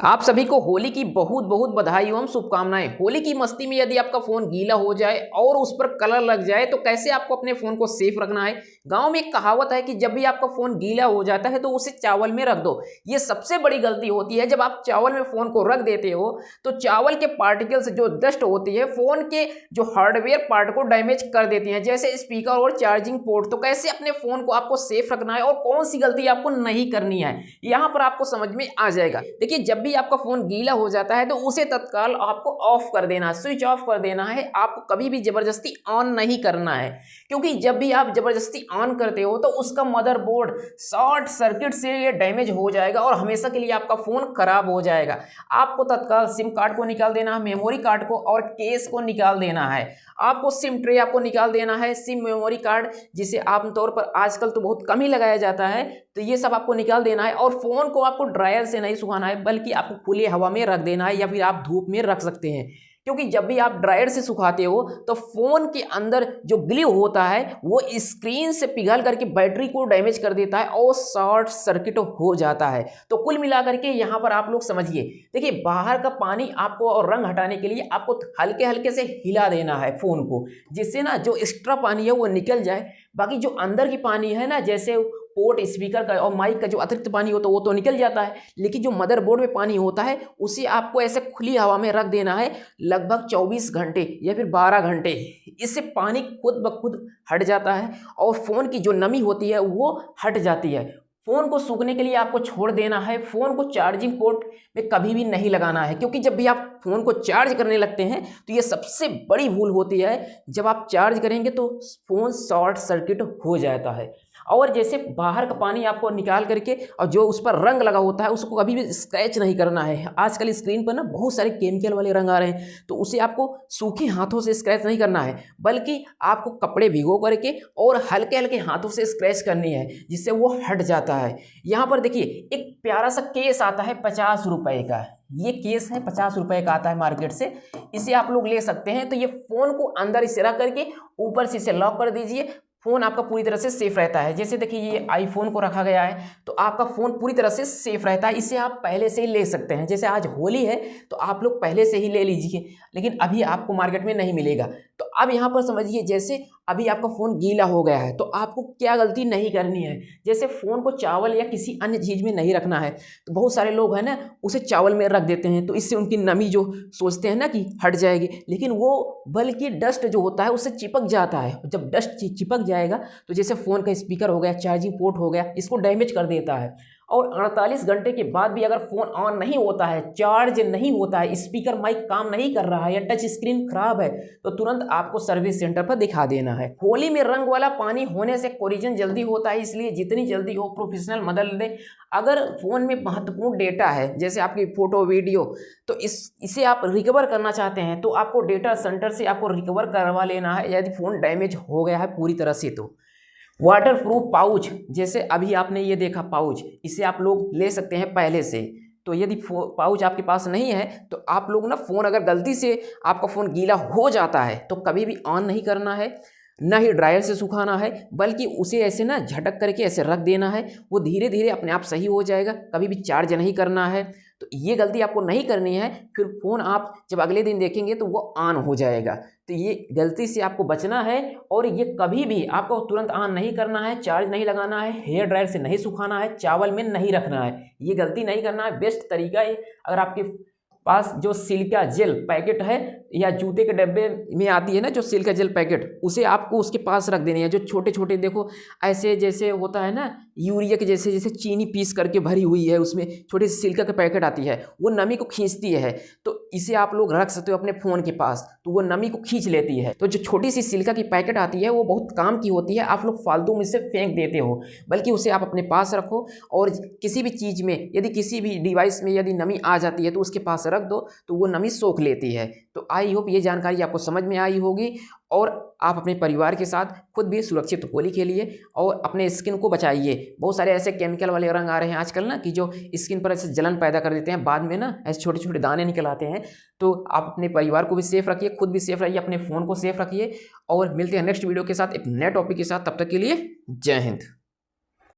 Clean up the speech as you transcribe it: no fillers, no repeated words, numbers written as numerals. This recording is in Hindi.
आप सभी को होली की बहुत बहुत बधाई एवं शुभकामनाएं। होली की मस्ती में यदि आपका फोन गीला हो जाए और उस पर कलर लग जाए तो कैसे आपको अपने फोन को सेफ रखना है। गांव में एक कहावत है कि जब भी आपका फोन गीला हो जाता है तो उसे चावल में रख दो। ये सबसे बड़ी गलती होती है। जब आप चावल में फोन को रख देते हो तो चावल के पार्टिकल्स जो डस्ट होती है फोन के जो हार्डवेयर पार्ट को डैमेज कर देती है, जैसे स्पीकर और चार्जिंग पोर्ट। तो कैसे अपने फोन को आपको सेफ रखना है और कौन सी गलती आपको नहीं करनी है, यहाँ पर आपको समझ में आ जाएगा। देखिए, जब भी आपका फोन गीला हो जाता है तो उसे तत्काल आपको ऑफ कर देना है, स्विच ऑफ कर देना है। आपको कभी भी जबरदस्ती ऑन नहीं करना है, क्योंकि जब भी आप जबरदस्ती ऑन करते हो तो उसका मदरबोर्ड शॉर्ट सर्किट से ये डैमेज हो जाएगा और हमेशा के लिए आपका फोन खराब हो जाएगा। आपको तत्काल सिम कार्ड को निकाल देना है, मेमोरी कार्ड को और केस को निकाल देना है। आपको सिम ट्रे आपको निकाल देना है, सिम मेमोरी कार्ड जिसे आमतौर पर आजकल तो बहुत कम ही लगाया जाता है, तो ये सब आपको निकाल देना है। और फोन को आपको ड्रायर से नहीं सुखाना है, बल्कि आपको खुली हवा में रख देना है या फिर आप धूप में रख सकते हैं। क्योंकि जब भी आप ड्रायर से सुखाते हो तो फोन के अंदर जो ग्लू होता है वो स्क्रीन से पिघल करके बैटरी को डैमेज कर देता है और शॉर्ट सर्किट हो जाता है। तो कुल मिलाकर के यहाँ पर आप लोग समझिए, देखिए, बाहर का पानी आपको और रंग हटाने के लिए आपको हल्के हल्के से हिला देना है फोन को, जिससे ना जो एक्स्ट्रा पानी है वो निकल जाए। बाकी जो अंदर की पानी है ना, जैसे पोर्ट स्पीकर का और माइक का जो अतिरिक्त पानी होता है वो तो निकल जाता है, लेकिन जो मदरबोर्ड में पानी होता है उसे आपको ऐसे खुली हवा में रख देना है लगभग 24 घंटे या फिर 12 घंटे। इससे पानी खुद ब खुद हट जाता है और फ़ोन की जो नमी होती है वो हट जाती है। फ़ोन को सूखने के लिए आपको छोड़ देना है। फ़ोन को चार्जिंग पोर्ट में कभी भी नहीं लगाना है, क्योंकि जब भी आप फ़ोन को चार्ज करने लगते हैं तो ये सबसे बड़ी भूल होती है। जब आप चार्ज करेंगे तो फ़ोन शॉर्ट सर्किट हो जाता है। और जैसे बाहर का पानी आपको निकाल करके और जो उस पर रंग लगा होता है उसको कभी भी स्क्रैच नहीं करना है। आजकल स्क्रीन पर ना बहुत सारे केमिकल वाले रंग आ रहे हैं, तो उसे आपको सूखे हाथों से स्क्रैच नहीं करना है, बल्कि आपको कपड़े भिगो करके और हल्के हल्के हाथों से स्क्रैच करनी है, जिससे वो हट जाता है। यहाँ पर देखिए, एक प्यारा सा केस आता है 50 रुपये का। ये केस है 50 रुपये का, आता है मार्केट से। इसे आप लोग ले सकते हैं। तो ये फ़ोन को अंदर इसे रख करके ऊपर से इसे लॉक कर दीजिए। फ़ोन आपका पूरी तरह से सेफ रहता है। जैसे देखिए, ये आईफोन को रखा गया है तो आपका फ़ोन पूरी तरह से सेफ रहता है। इसे आप पहले से ही ले सकते हैं। जैसे आज होली है तो आप लोग पहले से ही ले लीजिए, लेकिन अभी आपको मार्केट में नहीं मिलेगा। तो अब यहाँ पर समझिए, जैसे अभी आपका फ़ोन गीला हो गया है तो आपको क्या गलती नहीं करनी है। जैसे फ़ोन को चावल या किसी अन्य चीज़ में नहीं रखना है, तो बहुत सारे लोग हैं ना उसे चावल में रख देते हैं, तो इससे उनकी नमी जो सोचते हैं ना कि हट जाएगी, लेकिन वो बल्कि डस्ट जो होता है उससे चिपक जाता है। जब डस्ट चिपक जाएगा तो जैसे फ़ोन का स्पीकर हो गया, चार्जिंग पोर्ट हो गया, इसको डैमेज कर देता है। और 48 घंटे के बाद भी अगर फ़ोन ऑन नहीं होता है, चार्ज नहीं होता है, स्पीकर माइक काम नहीं कर रहा है या टच स्क्रीन खराब है, तो तुरंत आपको सर्विस सेंटर पर दिखा देना है। होली में रंग वाला पानी होने से कोरिजन जल्दी होता है, इसलिए जितनी जल्दी हो प्रोफेशनल मदद लें। अगर फ़ोन में महत्वपूर्ण डेटा है, जैसे आपकी फ़ोटो वीडियो, तो इसे आप रिकवर करना चाहते हैं तो आपको डेटा सेंटर से आपको रिकवर करवा लेना है, यदि फ़ोन डैमेज हो गया है पूरी तरह से। तो वाटर प्रूफ पाउच, जैसे अभी आपने ये देखा पाउच, इसे आप लोग ले सकते हैं पहले से। तो यदि पाउच आपके पास नहीं है तो आप लोग ना, फ़ोन अगर गलती से आपका फ़ोन गीला हो जाता है तो कभी भी ऑन नहीं करना है, ना ही ड्रायर से सुखाना है, बल्कि उसे ऐसे ना झटक करके ऐसे रख देना है। वो धीरे धीरे अपने आप सही हो जाएगा। कभी भी चार्ज नहीं करना है। तो ये गलती आपको नहीं करनी है, फिर फ़ोन आप जब अगले दिन देखेंगे तो वो ऑन हो जाएगा। तो ये गलती से आपको बचना है। और ये कभी भी आपको तुरंत ऑन नहीं करना है, चार्ज नहीं लगाना है, हेयर ड्रायर से नहीं सुखाना है, चावल में नहीं रखना है। ये गलती नहीं करना है। बेस्ट तरीका है, अगर आपके पास जो सिलिका जेल पैकेट है या जूते के डब्बे में आती है ना जो सिलिका जेल पैकेट, उसे आपको उसके पास रख देनी है। जो छोटे छोटे देखो ऐसे जैसे होता है ना यूरिया के जैसे, जैसे चीनी पीस करके भरी हुई है, उसमें छोटी सी सिलिका के पैकेट आती है, वो नमी को खींचती है। तो इसे आप लोग रख सकते हो अपने फ़ोन के पास, तो वो नमी को खींच लेती है। तो जो छोटी सी सिलिका की पैकेट आती है वो बहुत काम की होती है। आप लोग फालतू में से फेंक देते हो, बल्कि उसे आप अपने पास रखो। और किसी भी चीज़ में, यदि किसी भी डिवाइस में यदि नमी आ जाती है तो उसके पास रख दो, तो वो नमी सोख लेती है। तो आई होप ये जानकारी आपको समझ में आई होगी और आप अपने परिवार के साथ खुद भी सुरक्षित होली खेलिए और अपने स्किन को बचाइए। बहुत सारे ऐसे केमिकल वाले रंग आ रहे हैं आजकल ना कि जो स्किन पर ऐसे जलन पैदा कर देते हैं, बाद में ना ऐसे छोटे छोटे दाने निकल आते हैं। तो आप अपने परिवार को भी सेफ रखिए, खुद भी सेफ रहिए, अपने फ़ोन को सेफ रखिए। और मिलते हैं नेक्स्ट वीडियो के साथ एक नए टॉपिक के साथ। तब तक के लिए जय हिंद।